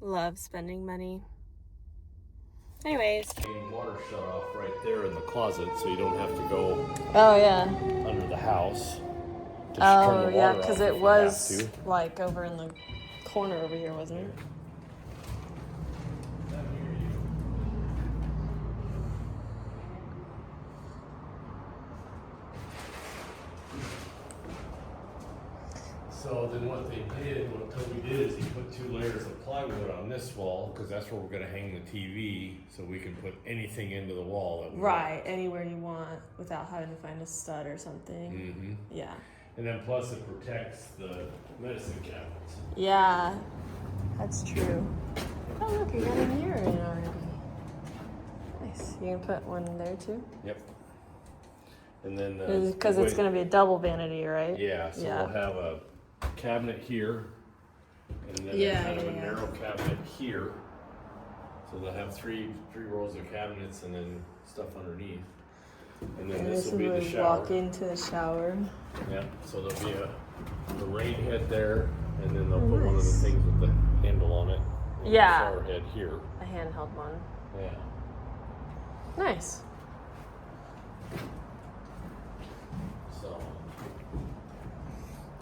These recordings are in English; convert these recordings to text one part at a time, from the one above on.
love spending money. Anyways. Water shut off right there in the closet, so you don't have to go under the house. Oh yeah, because it was like over in the corner over here, wasn't it? So then what Toby did is he put 2 layers of plywood on this wall, because that's where we're going to hang the TV, so we can put anything into the wall that we want. Anywhere you want without having to find a stud or something. Mm-hmm. Yeah. And then plus it protects the medicine cabinets. Yeah, that's true. Oh look, you got a mirror in already. Nice. You can put one in there too? Yep. And then because it's going to be a double vanity, right? Yeah, so we'll have a cabinet here, and then a narrow cabinet here. So they'll have three rows of cabinets and then stuff underneath. And then this will be the shower. Walk into the shower. Yeah, so there'll be a rain head there, and then they'll put one of the things with the handle on it. And the shower head here. A handheld one. Yeah. Nice. So,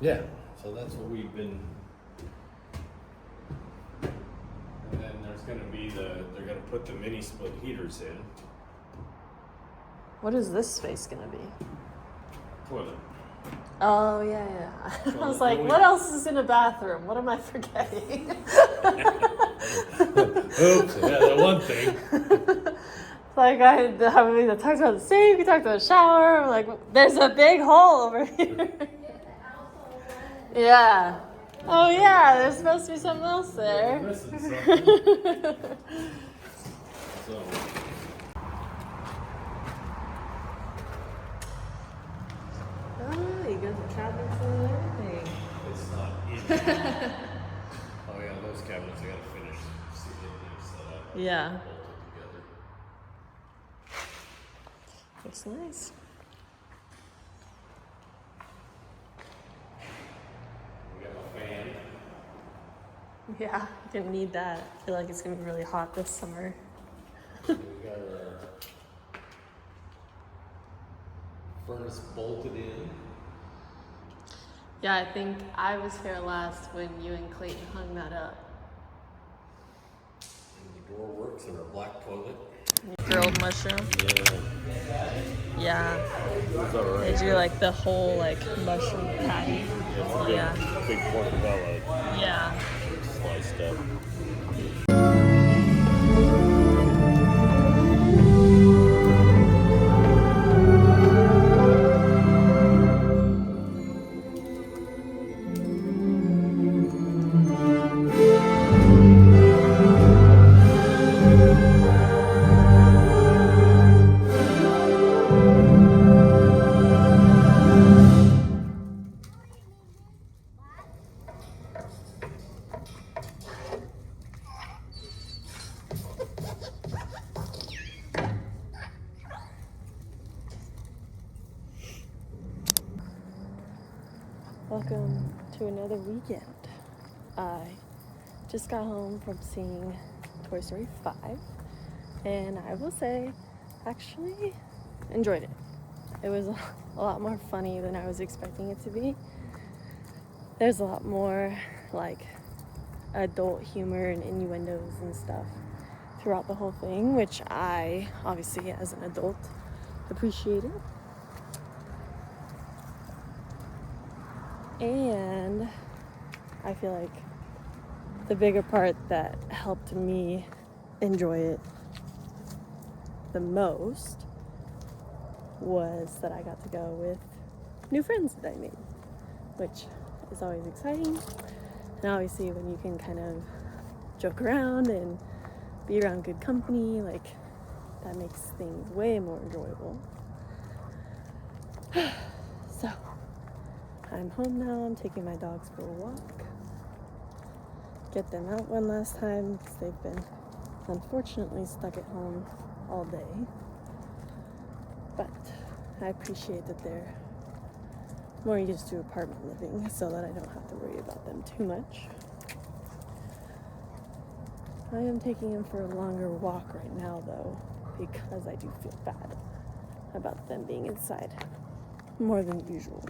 yeah, so that's what we've been. And then there's going to be they're going to put the mini split heaters in. What is this space going to be? Toilet. Oh, yeah. I was like, what else is in a bathroom? What am I forgetting? Oops, yeah, that one thing. Like, we talked about the sink, we talked about the shower. I'm like, there's a big hole over here. Yeah. Oh, yeah, there's supposed to be something else there. We're missing something. So. Oh, you got the cabinets and everything. It's not in. Oh, yeah, those cabinets I got to finish. See if they set up. Yeah. Bolted together. Looks nice. We got a fan. Yeah, didn't need that. I feel like it's gonna be really hot this summer. We got our furnace bolted in. Yeah, I think I was here last when you and Clayton hung that up. And the door works in our black toilet. Grilled mushroom. Yeah. It's all right. They do like the whole like mushroom patty. Yeah. Big portobello. Yeah. Sliced up. Welcome to another weekend. I just got home from seeing Toy Story 5, and I will say, actually enjoyed it. It was a lot more funny than I was expecting it to be. There's a lot more like adult humor and innuendos and stuff throughout the whole thing, which I obviously as an adult appreciated. And I feel like the bigger part that helped me enjoy it the most was that I got to go with new friends that I made, which is always exciting. And obviously when you can kind of joke around and be around good company, like that makes things way more enjoyable. So I'm home now. I'm taking my dogs for a walk. Get them out one last time because they've been unfortunately stuck at home all day. But I appreciate that they're more used to apartment living so that I don't have to worry about them too much. I am taking him for a longer walk right now, though, because I do feel bad about them being inside more than usual.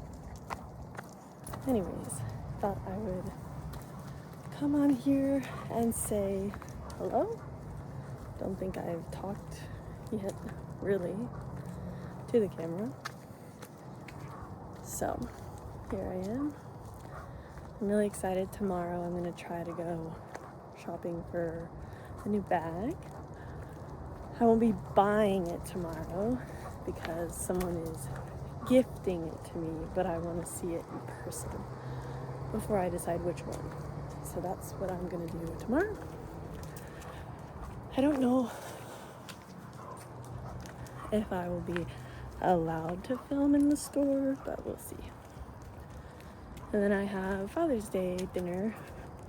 Anyways, thought I would come on here and say hello. Don't think I've talked yet, really, to the camera. So, here I am. I'm really excited. Tomorrow I'm going to try to go shopping for a new bag. I won't be buying it tomorrow because someone is gifting it to me, but I want to see it in person before I decide which one. So that's what I'm going to do tomorrow. I don't know if I will be allowed to film in the store, but we'll see. And then I have Father's Day dinner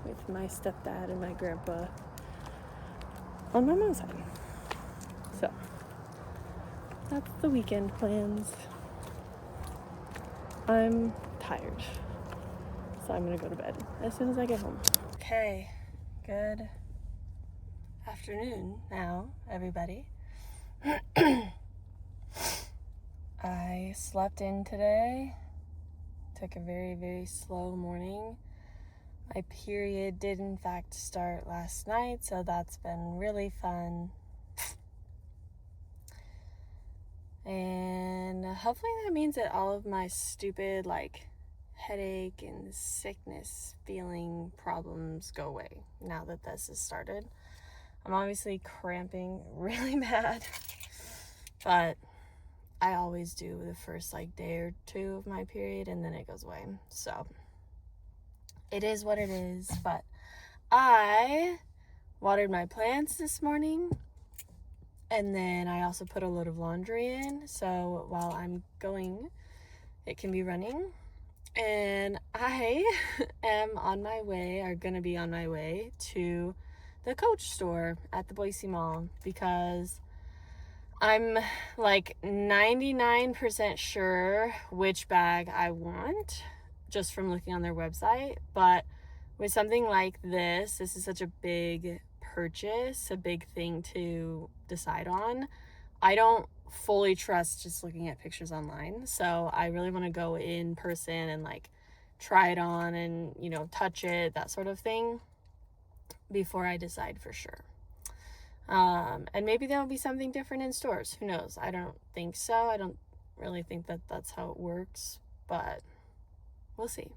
with my stepdad and my grandpa on my mom's side. So that's the weekend plans. I'm tired, so I'm gonna go to bed as soon as I get home. Okay, good afternoon now, everybody. I slept in today. Took a very, very slow morning. My period did in fact start last night, so that's been really fun. And hopefully that means that all of my stupid headache and sickness feeling problems go away now that this has started. I'm obviously cramping really bad, but I always do the first day or two of my period and then it goes away. So it is what it is, but I watered my plants this morning. And then I also put a load of laundry in, so while I'm going, it can be running. And I am on my way, or gonna be on my way, to the Coach store at the Boise Mall, because I'm 99% sure which bag I want, just from looking on their website. But with something like this is such a big purchase, a big thing to decide on. I don't fully trust just looking at pictures online, so I really want to go in person and try it on and touch it, that sort of thing, before I decide for sure. And maybe there'll be something different in stores, who knows. I don't think so. I don't really think that that's how it works, but we'll see.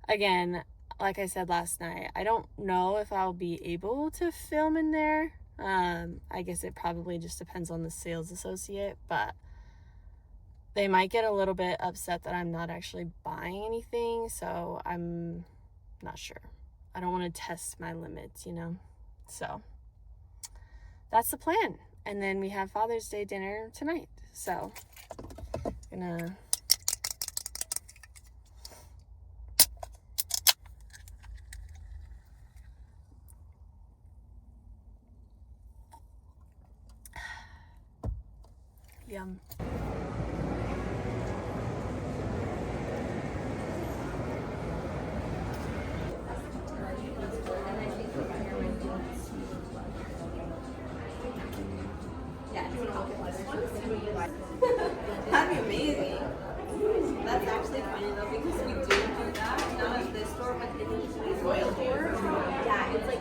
Again, like I said last night, I don't know if I'll be able to film in there. I guess it probably just depends on the sales associate, but they might get a little bit upset that I'm not actually buying anything, so I'm not sure. I don't want to test my limits, So that's the plan. And then we have Father's Day dinner tonight. So gonna yum. That'd be amazing. That's actually funny though, because we do that not at this store, but in the Royal store. Yeah, it's 3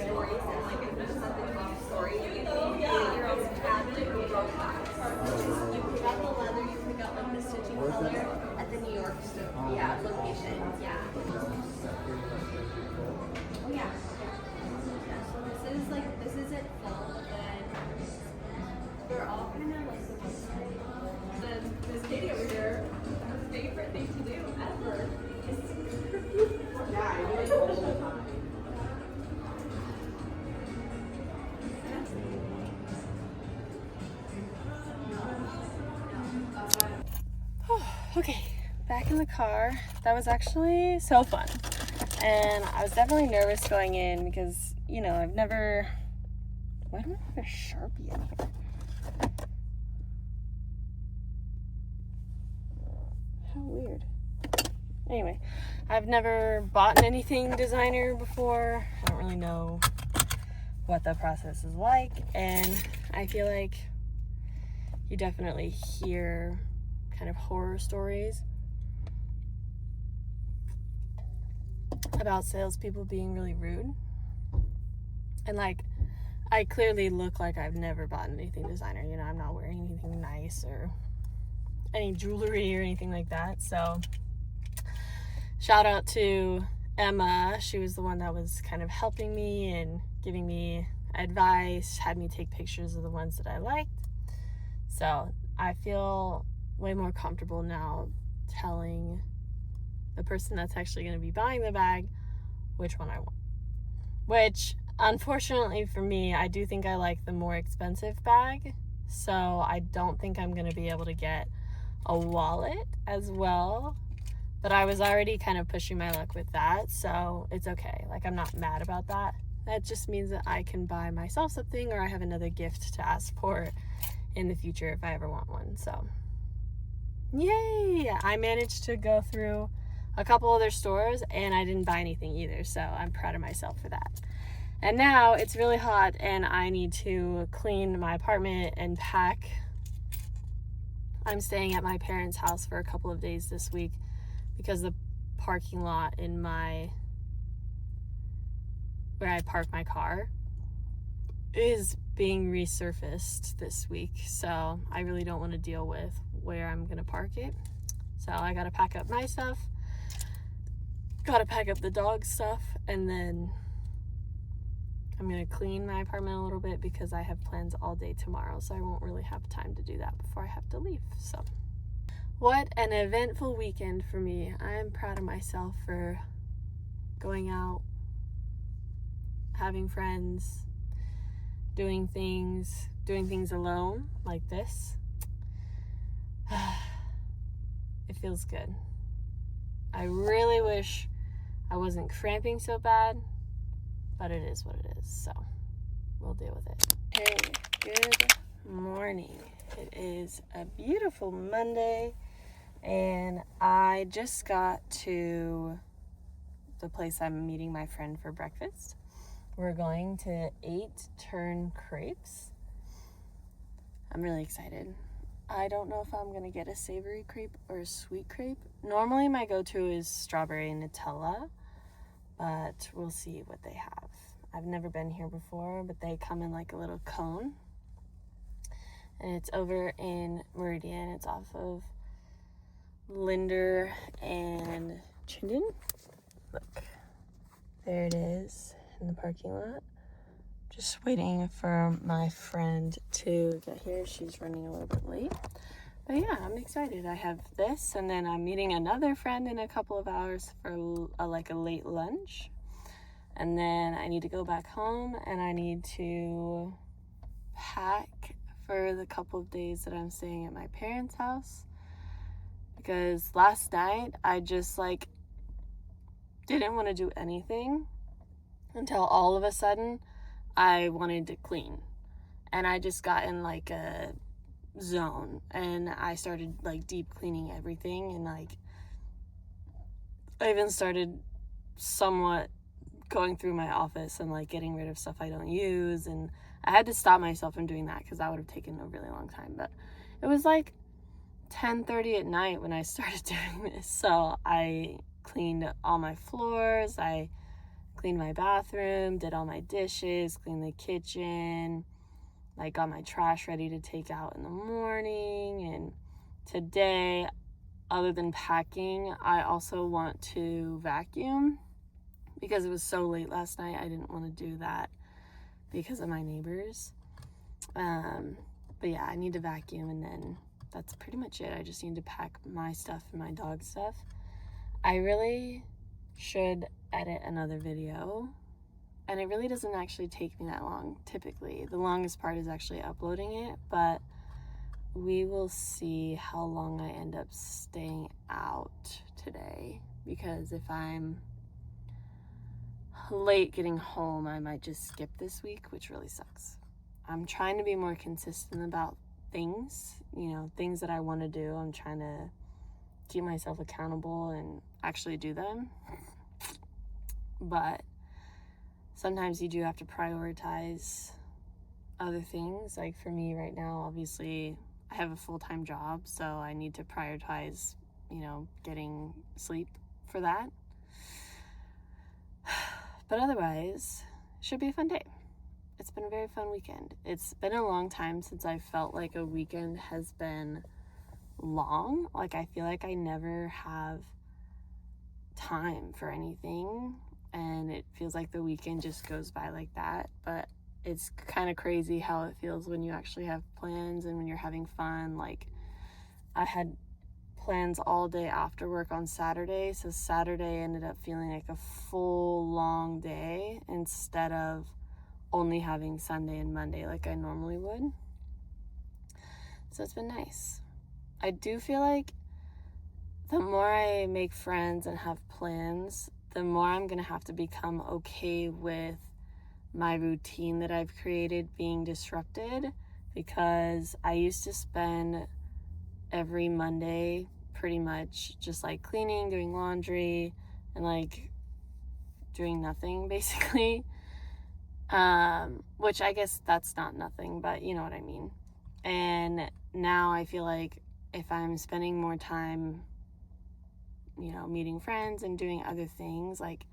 stories and if it's at the top story, you get your own cabinet or rope box. You pick out the leather, you pick out the stitching color at the New York store. Yeah, location. Yeah. Oh yeah. So this is it full, but then they're all kind of the website. Then this Katie over here, her favorite thing to do ever is yeah, I do it all the time. Okay, back in the car. That was actually so fun. And I was definitely nervous going in because, I've never... Why do I have a Sharpie in here? How weird. Anyway, I've never bought anything designer before. I don't really know what the process is like, and I feel like you definitely hear kind of horror stories about salespeople being really rude. And like, I clearly look like I've never bought anything designer. You know, I'm not wearing anything nice or any jewelry or anything like that. So shout out to Emma. She was the one that was kind of helping me and giving me advice, had me take pictures of the ones that I liked. So I feel way more comfortable now telling the person that's actually going to be buying the bag which one I want. Which, unfortunately for me, I do think I like the more expensive bag. So I don't think I'm going to be able to get a wallet as well. But I was already kind of pushing my luck with that, so it's okay. Like, I'm not mad about that. That just means that I can buy myself something, or I have another gift to ask for in the future if I ever want one. So, yay! I managed to go through a couple other stores, and I didn't buy anything either, so I'm proud of myself for that. And now it's really hot, and I need to clean my apartment and pack. I'm staying at my parents' house for a couple of days this week because the parking lot in where I park my car is being resurfaced this week, so I really don't want to deal with where I'm gonna park it. So I gotta pack up my stuff, gotta pack up the dog stuff, and then I'm gonna clean my apartment a little bit because I have plans all day tomorrow, so I won't really have time to do that before I have to leave. So what an eventful weekend for me. I'm proud of myself for going out, having friends, doing things alone like this. It feels good. I really wish I wasn't cramping so bad, but it is what it is, so we'll deal with it. Hey, good morning. It is a beautiful Monday, and I just got to the place I'm meeting my friend for breakfast. We're going to 8 Turn Crepes. I'm really excited. I don't know if I'm gonna get a savory crepe or a sweet crepe. Normally my go-to is strawberry and Nutella, but we'll see what they have. I've never been here before, but they come in like a little cone. And it's over in Meridian. It's off of Linder and Chinden. Look, there it is in the parking lot. Just waiting for my friend to get here. She's running a little bit late. But yeah, I'm excited. I have this, and then I'm meeting another friend in a couple of hours for a late lunch. And then I need to go back home, and I need to pack for the couple of days that I'm staying at my parents' house. Because last night, I just didn't want to do anything until all of a sudden I wanted to clean. And I just got in a zone, and I started deep cleaning everything, and I even started somewhat going through my office and getting rid of stuff I don't use, and I had to stop myself from doing that because that would have taken a really long time. But it was 10:30 at night when I started doing this, so I cleaned all my floors, I cleaned my bathroom, did all my dishes, cleaned the kitchen, got my trash ready to take out in the morning. And today, other than packing, I also want to vacuum because it was so late last night. I didn't want to do that because of my neighbors. But yeah, I need to vacuum, and then that's pretty much it. I just need to pack my stuff and my dog stuff. I really should edit another video, and it really doesn't actually take me that long typically. The longest part is actually uploading it, but we will see how long I end up staying out today, because if I'm late getting home, I might just skip this week, which really sucks. I'm trying to be more consistent about things, things that I want to do. I'm trying to keep myself accountable and actually do them. But sometimes you do have to prioritize other things. Like for me right now, obviously I have a full-time job, so I need to prioritize, getting sleep for that. But otherwise, it should be a fun day. It's been a very fun weekend. It's been a long time since I felt like a weekend has been long. Like I feel like I never have time for anything, and it feels like the weekend just goes by like that. But it's kind of crazy how it feels when you actually have plans and when you're having fun. Like I had plans all day after work on Saturday, so Saturday ended up feeling like a full long day instead of only having Sunday and Monday like I normally would. So it's been nice. I do feel like the more I make friends and have plans, the more I'm gonna have to become okay with my routine that I've created being disrupted, because I used to spend every Monday pretty much just like cleaning, doing laundry, and like doing nothing basically. Which I guess that's not nothing, but you know what I mean. And now I feel like if I'm spending more time, meeting friends and doing other things, like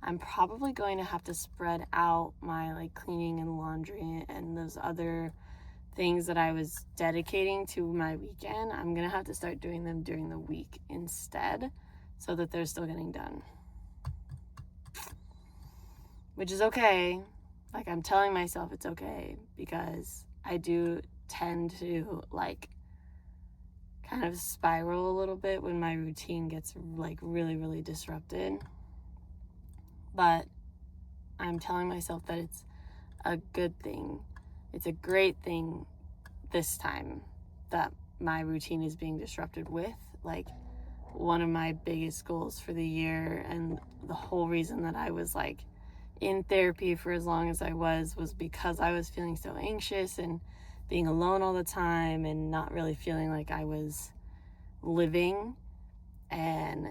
I'm probably going to have to spread out my like cleaning and laundry and those other things that I was dedicating to my weekend. I'm gonna have to start doing them during the week instead, so that they're still getting done, which is okay. Like I'm telling myself it's okay, because I do tend to like kind of spiral a little bit when my routine gets like really, really disrupted. But I'm telling myself that it's a good thing. It's a great thing this time that my routine is being disrupted with. Like one of my biggest goals for the year, and the whole reason that I was like in therapy for as long as I was because I was feeling so anxious and being alone all the time and not really feeling like I was living. And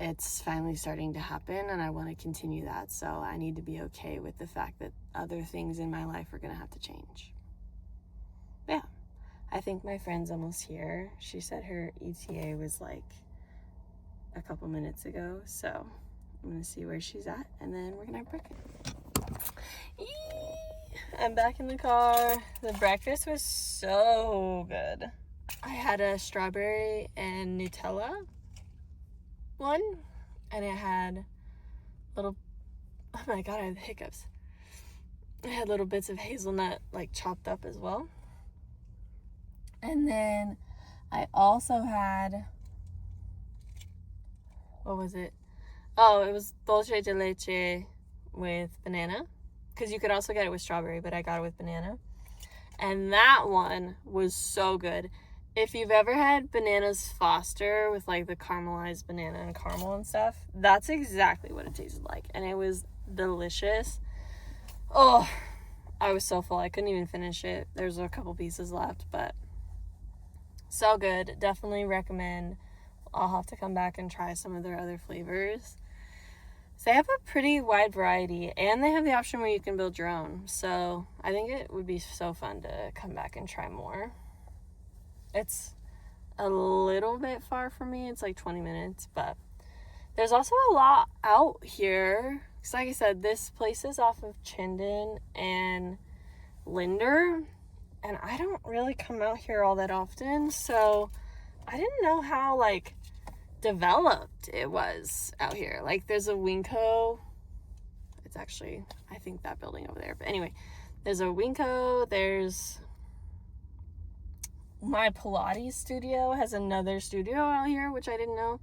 it's finally starting to happen, and I want to continue that. So I need to be okay with the fact that other things in my life are going to have to change. Yeah. I think my friend's almost here. She said her ETA was like a couple minutes ago. So I'm going to see where she's at, and then we're going to have breakfast. I'm back in the car. The breakfast was so good. I had a strawberry and Nutella one, and it had little, oh my god, I have hiccups. It had little bits of hazelnut like chopped up as well. And then I also had, what was it? Oh, it was dulce de leche with banana, because you could also get it with strawberry, but I got it with banana. And that one was so good. If you've ever had Bananas Foster with like the caramelized banana and caramel and stuff, that's exactly what it tasted like. And it was delicious. Oh, I was so full. I couldn't even finish it. There's a couple pieces left, but so good. Definitely recommend. I'll have to come back and try some of their other flavors. So they have a pretty wide variety, and they have the option where you can build your own. So I think it would be so fun to come back and try more. It's a little bit far from me. It's like 20 minutes, but there's also a lot out here. Because like I said, this place is off of Chinden and Linder, and I don't really come out here all that often, so I didn't know how like developed it was out here. Like there's a Winco. It's actually, I think, that building over there. But anyway, there's a Winco. There's my Pilates studio has another studio out here, which I didn't know.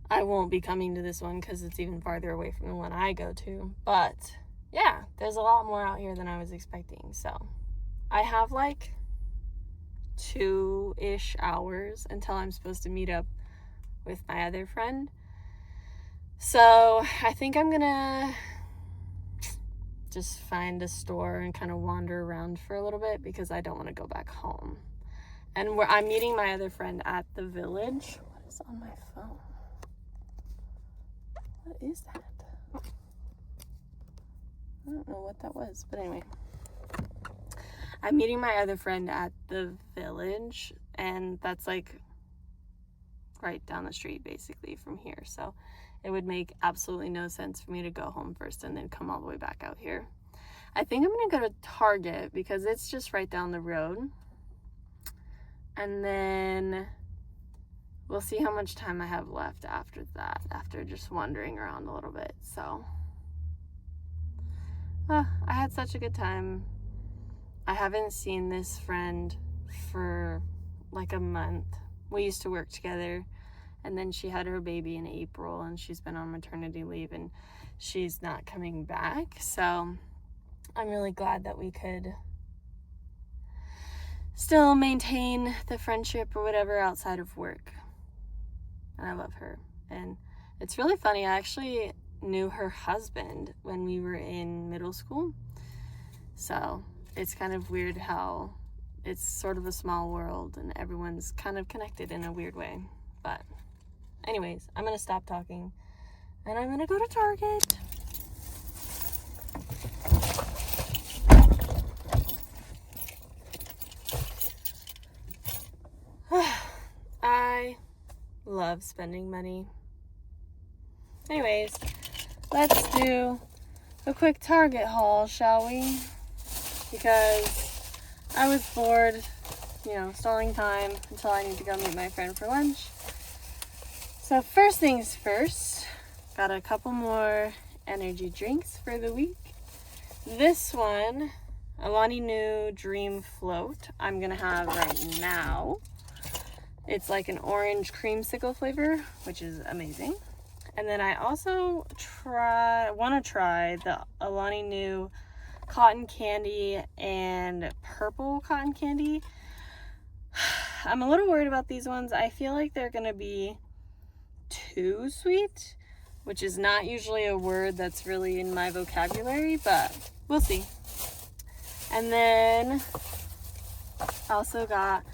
I won't be coming to this one because it's even farther away from the one I go to. But yeah, there's a lot more out here than I was expecting. So I have like 2-ish hours until I'm supposed to meet up with my other friend. So I think I'm gonna just find a store and kind of wander around for a little bit, because I don't want to go back home. And I'm meeting my other friend at the Village. What is on my phone? What is that? I don't know what that was, but anyway. I'm meeting my other friend at the village, and that's like right down the street basically from here. So it would make absolutely no sense for me to go home first and then come all the way back out here. I think I'm gonna go to Target because it's just right down the road. And then we'll see how much time I have left after that, after just wandering around a little bit. So I had such a good time. I haven't seen this friend for like a month. We used to work together, and then she had her baby in April, and she's been on maternity leave, and she's not coming back. So I'm really glad that we could still maintain the friendship or whatever outside of work. And I love her. And it's really funny, I actually knew her husband when we were in middle school. So it's kind of weird how it's sort of a small world and everyone's kind of connected in a weird way. But anyways, I'm gonna stop talking and I'm gonna go to Target. I love spending money. Anyways, let's do a quick Target haul, shall we? Because I was bored, stalling time until I need to go meet my friend for lunch. So first things first, got a couple more energy drinks for the week. This one, Alani Nu Dream Float, I'm gonna have right now. It's like an orange creamsicle flavor, which is amazing. And then I also want to try the Alani Nu cotton candy and purple cotton candy. I'm a little worried about these ones. I feel like they're gonna be too sweet, which is not usually a word that's really in my vocabulary, but we'll see. And then also got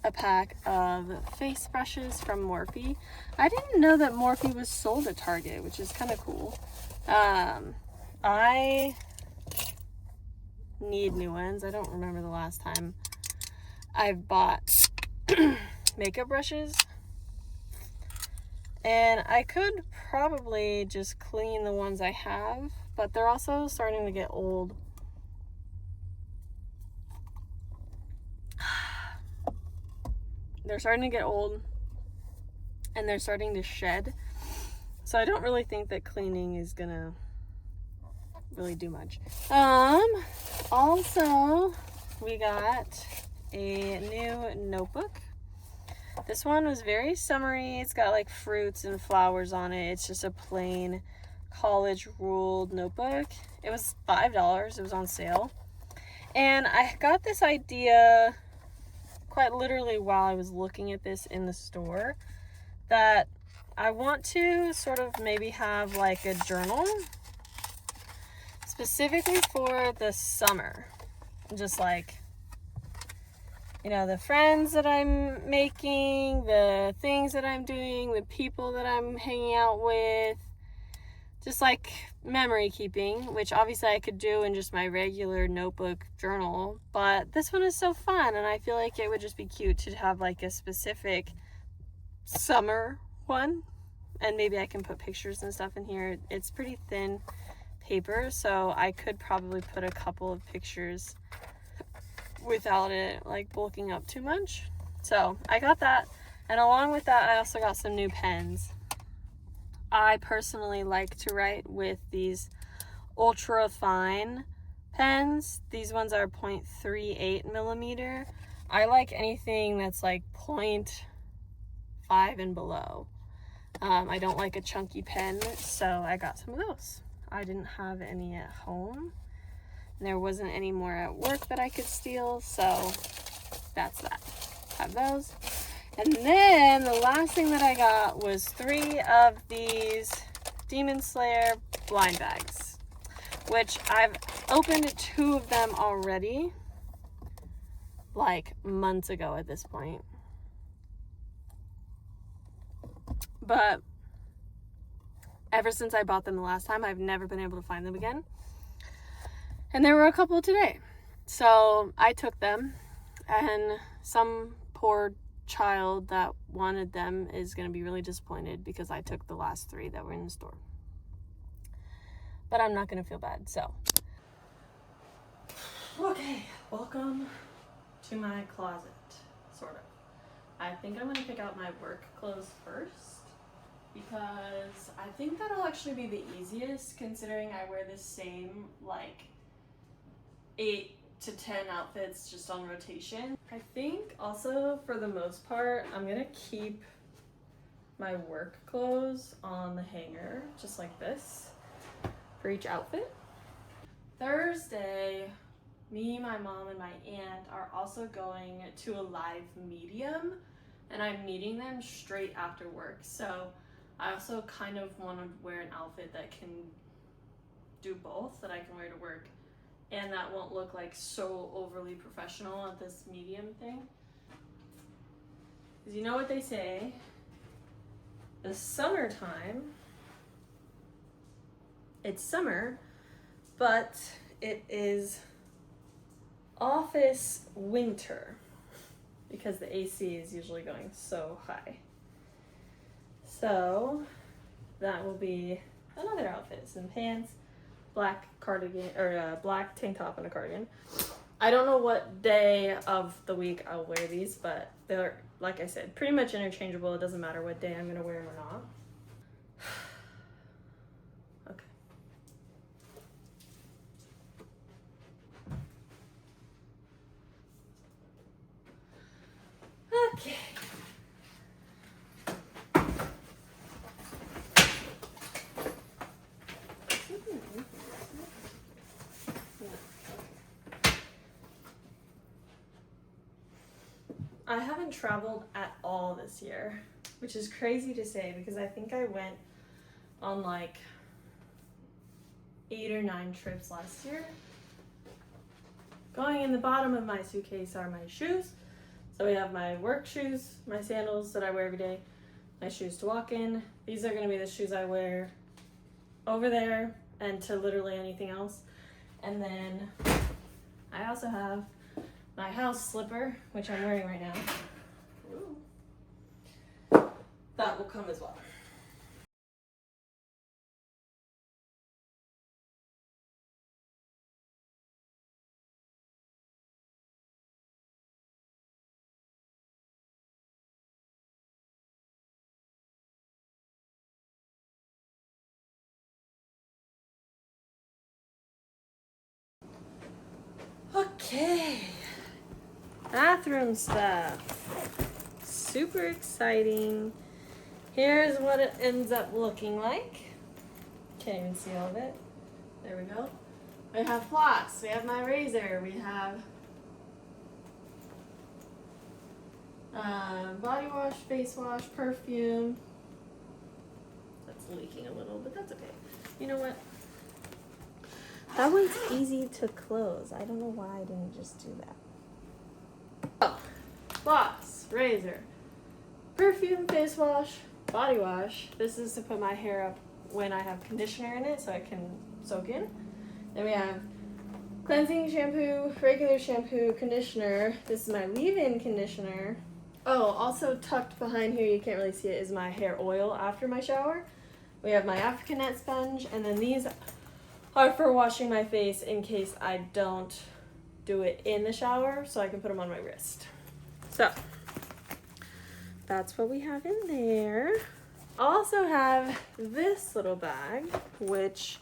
a pack of face brushes from Morphe. I didn't know that Morphe was sold at Target, which is kind of cool. I need new ones. I don't remember the last time I've bought makeup brushes. And I could probably just clean the ones I have, but they're also starting to get old. They're starting to get old and they're starting to shed. So I don't really think that cleaning is gonna really do much. Also, we got a new notebook. This one was very summery. It's got like fruits and flowers on it. It's just a plain college ruled notebook. It was $5. It was on sale. And I got this idea quite literally while I was looking at this in the store, that I want to sort of maybe have like a journal specifically for the summer. Just like, the friends that I'm making, the things that I'm doing, the people that I'm hanging out with, just like memory keeping, which obviously I could do in just my regular notebook journal, but this one is so fun, and I feel like it would just be cute to have like a specific summer one, and maybe I can put pictures and stuff in here. It's pretty thin paper, so I could probably put a couple of pictures without it like bulking up too much. So I got that, and along with that I also got some new pens. I personally like to write with these ultra fine pens. These ones are 0.38 millimeter. I like anything that's like 0.5 and below. I don't like a chunky pen, so I got some of those. I didn't have any at home. There wasn't any more at work that I could steal, so that's that. Have those. And then the last thing that I got was 3 of these Demon Slayer blind bags, which I've opened 2 of them already, like months ago at this point. But ever since I bought them the last time, I've never been able to find them again. And there were a couple today. So I took them, and some poor child that wanted them is going to be really disappointed because I took the last 3 that were in the store. But I'm not going to feel bad, so. Okay, welcome to my closet, sort of. I think I'm going to pick out my work clothes first because I think that'll actually be the easiest, considering I wear the same, like, 8 to 10 outfits just on rotation. I think also, for the most part, I'm gonna keep my work clothes on the hanger, just like this, for each outfit. Thursday, me, my mom, and my aunt are also going to a live medium, and I'm meeting them straight after work. So I also kind of want to wear an outfit that can do both, that I can wear to work, and that won't look like so overly professional at this medium thing. Because you know what they say, the summertime, it's summer, but it is office winter because the AC is usually going so high. So that will be another outfit, some pants, black cardigan, or black tank top and a cardigan. I don't know what day of the week I'll wear these, but they're, like I said, pretty much interchangeable. It doesn't matter what day I'm gonna wear them or not. Okay. Okay. I haven't traveled at all this year, which is crazy to say because I think I went on like 8 or 9 trips last year. Going in the bottom of my suitcase are my shoes. So we have my work shoes, my sandals that I wear every day, my shoes to walk in. These are going to be the shoes I wear over there and to literally anything else. And then I also have my house slipper, which I'm wearing right now. Ooh. That will come as well. Okay. Bathroom stuff. Super exciting. Here's what it ends up looking like. Can't even see all of it. There we go. We have floss. We have my razor. We have body wash, face wash, perfume. That's leaking a little, but that's okay. You know what? That one's easy to close. I don't know why I didn't just do that. Oh, floss, razor, perfume, face wash, body wash. This is to put my hair up when I have conditioner in it so it can soak in. Then we have cleansing shampoo, regular shampoo, conditioner. This is my leave-in conditioner. Oh, also tucked behind here, you can't really see it, is my hair oil after my shower. We have my African net sponge, and then these are for washing my face in case I don't do it in the shower, so I can put them on my wrist. So that's what we have in there. Also have this little bag, which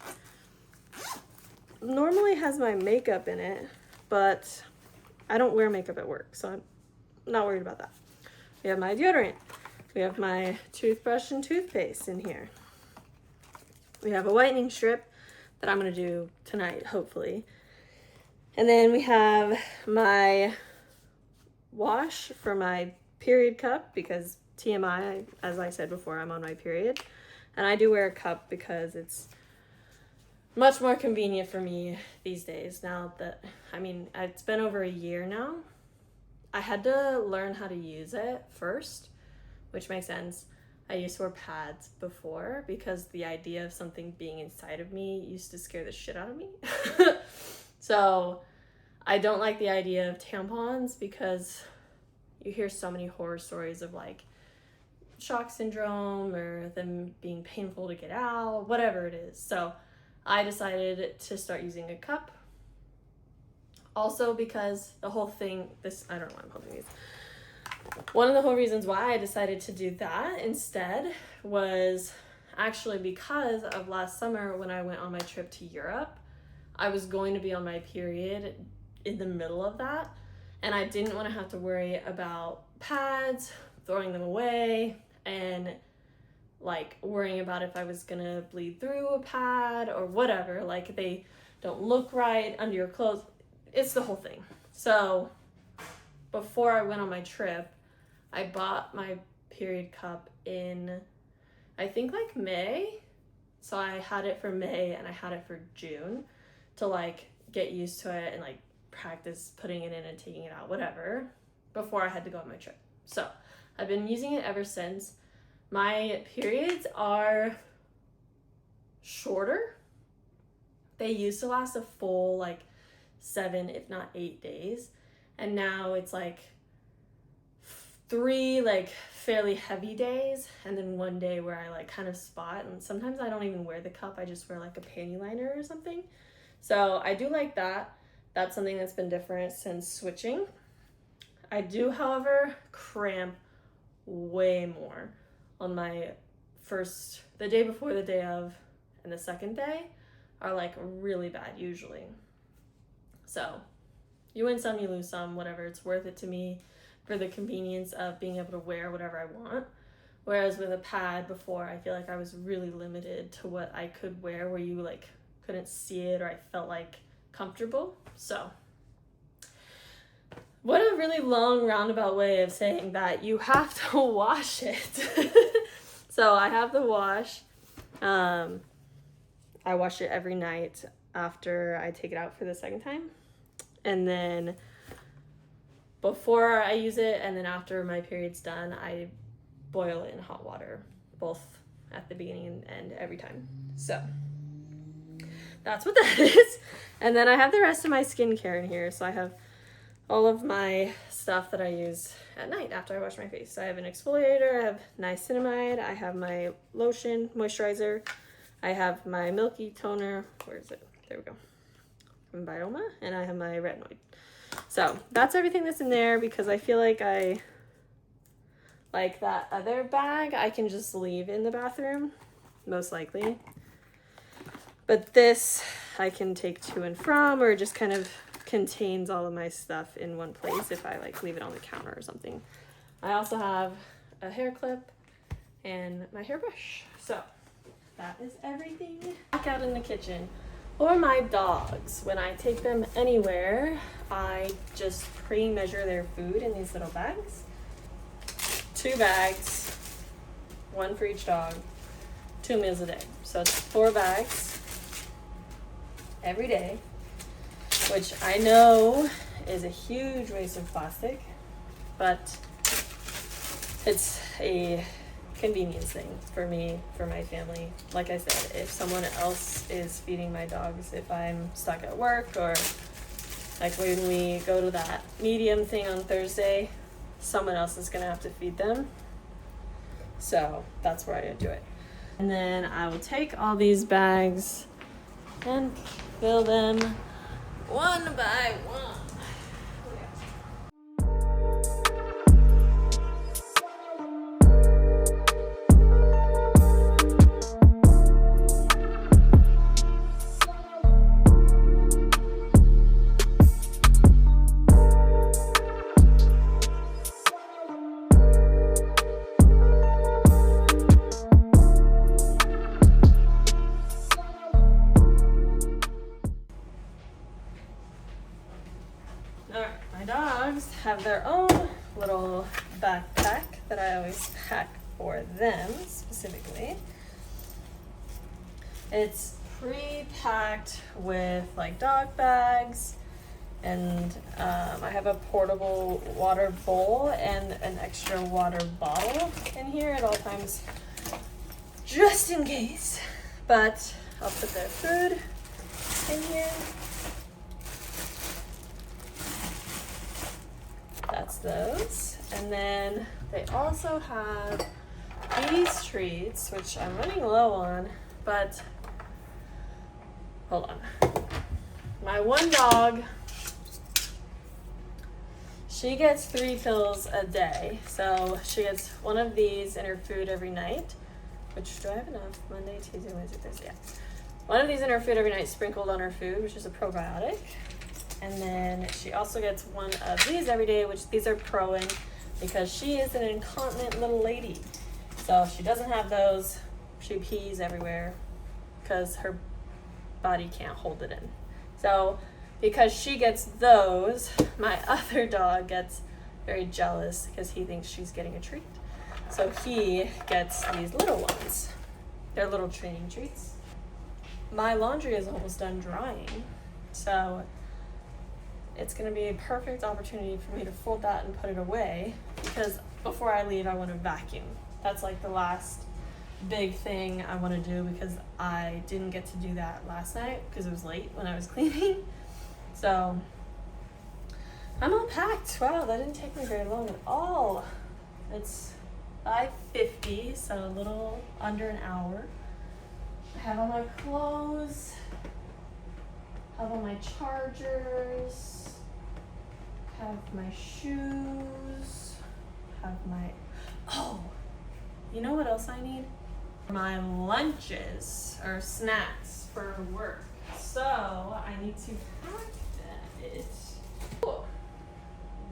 normally has my makeup in it, but I don't wear makeup at work, so I'm not worried about that. We have my deodorant. We have my toothbrush and toothpaste in here. We have a whitening strip that I'm gonna do tonight, hopefully. And then we have my wash for my period cup because TMI, as I said before, I'm on my period. And I do wear a cup because it's much more convenient for me these days now that, I mean, it's been over a year now. I had to learn how to use it first, which makes sense. I used to wear pads before because the idea of something being inside of me used to scare the shit out of me. So I don't like the idea of tampons because you hear so many horror stories of like shock syndrome or them being painful to get out, whatever it is. So I decided to start using a cup. Also because the whole thing, I don't know why I'm holding these. One of the whole reasons why I decided to do that instead was actually because of last summer when I went on my trip to Europe. I was going to be on my period in the middle of that, and I didn't want to have to worry about pads, throwing them away, and like worrying about if I was gonna bleed through a pad or whatever. Like they don't look right under your clothes. It's the whole thing. So before I went on my trip, I bought my period cup in, I think like May. So I had it for May and I had it for June to like get used to it and like practice putting it in and taking it out, whatever, before I had to go on my trip. So I've been using it ever since. My periods are shorter. They used to last a full like 7, if not 8 days. And now it's like 3 like fairly heavy days and then 1 day where I like kind of spot, and sometimes I don't even wear the cup. I just wear like a panty liner or something. So I do like that. That's something that's been different since switching. I do, however, cramp way more on my the day before, the day of, and the second day are like really bad usually. So you win some, you lose some, whatever. It's worth it to me for the convenience of being able to wear whatever I want. Whereas with a pad before, I feel like I was really limited to what I could wear, where you like couldn't see it or I felt like comfortable. So what a really long roundabout way of saying that you have to wash it. So I have the wash. I wash it every night after I take it out for the second time. And then before I use it and then after my period's done, I boil it in hot water, both at the beginning and end every time. So that's what that is. And then I have the rest of my skincare in here. So I have all of my stuff that I use at night after I wash my face. So I have an exfoliator, I have niacinamide, I have my lotion, moisturizer, I have my milky toner, where is it? There we go, from Bioma, and I have my retinoid. So that's everything that's in there because I feel like that other bag I can just leave in the bathroom, most likely. But this I can take to and from, or just kind of contains all of my stuff in one place if I like leave it on the counter or something. I also have a hair clip and my hairbrush. So that is everything. Back out in the kitchen. Or my dogs, when I take them anywhere, I just pre-measure their food in these little bags. 2 bags, 1 for each dog, 2 meals a day. So it's 4 bags every day, which I know is a huge waste of plastic, but it's a convenience thing for me, for my family. Like I said, if someone else is feeding my dogs, if I'm stuck at work, or like when we go to that medium thing on Thursday, someone else is gonna have to feed them. So that's where I do it. And then I will take all these bags and fill them one by one. My dogs have their own little backpack that I always pack for them specifically. It's pre-packed with like dog bags, and I have a portable water bowl and an extra water bottle in here at all times, just in case. But I'll put their food in here. those. And then they also have these treats, which I'm running low on, but hold on. My one dog, she gets 3 pills a day. So she gets one of these in her food every night, which, do I have enough? Monday, Tuesday, Wednesday, Thursday, yeah. One of these in her food every night sprinkled on her food, which is a probiotic. And then she also gets one of these every day, which these are Pro-In, because she is an incontinent little lady. So if she doesn't have those, she pees everywhere because her body can't hold it in. So because she gets those, my other dog gets very jealous because he thinks she's getting a treat. So he gets these little ones. They're little training treats. My laundry is almost done drying, so it's gonna be a perfect opportunity for me to fold that and put it away, because before I leave, I wanna vacuum. That's like the last big thing I wanna do, because I didn't get to do that last night because it was late when I was cleaning. So I'm all packed. Wow, that didn't take me very long at all. It's 5:50, so a little under an hour. I have all my clothes, have all my chargers, have my shoes, have my, oh, you know what else I need? My lunches or snacks for work. So I need to pack that. Oh,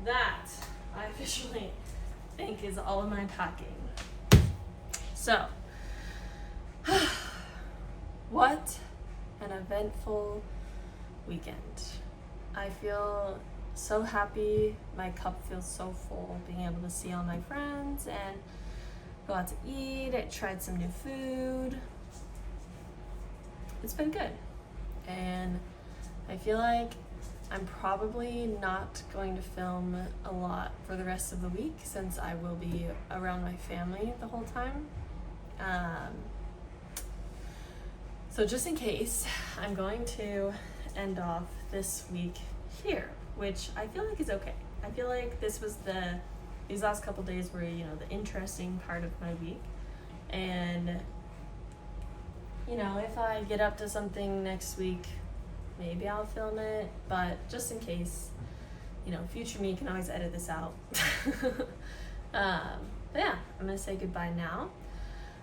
that I officially think is all of my packing. So, what an eventful weekend. I feel so happy. My cup feels so full, being able to see all my friends and go out to eat. I tried some new food. It's been good. And I feel like I'm probably not going to film a lot for the rest of the week, since I will be around my family the whole time. So just in case, I'm going to end off this week here, which I feel like is okay. I feel like this was these last couple days were, you know, the interesting part of my week. And, you know, if I get up to something next week, maybe I'll film it, but just in case, you know, future me can always edit this out. But yeah, I'm gonna say goodbye now.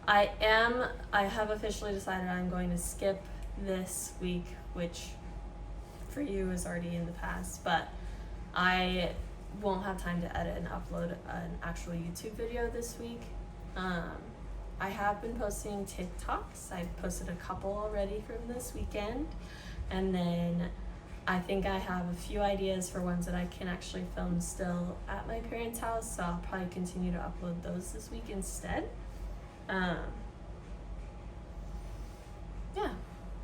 I have officially decided I'm going to skip this week, which for you is already in the past, but I won't have time to edit and upload an actual YouTube video this week. I have been posting TikToks. I posted a couple already from this weekend, and then I think I have a few ideas for ones that I can actually film still at my parents' house, so I'll probably continue to upload those this week instead. Yeah,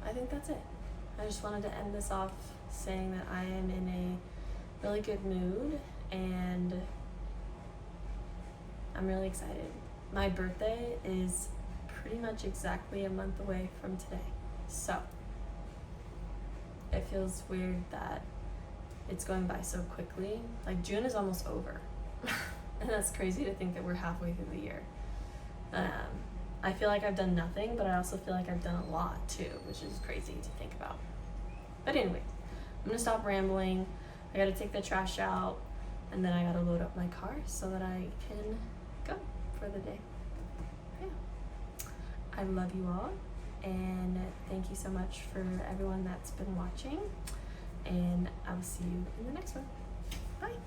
I think that's it. I just wanted to end this off saying that I am in a really good mood and I'm really excited. My birthday is pretty much exactly a month away from today, so it feels weird that it's going by so quickly. Like, June is almost over. And that's crazy to think that we're halfway through the year. I feel like I've done nothing, but I also feel like I've done a lot too, which is crazy to think about. But anyway, I'm gonna stop rambling. I gotta take the trash out, and then I gotta load up my car so that I can go for the day. Yeah. I love you all, and thank you so much for everyone that's been watching, and I will see you in the next one. Bye.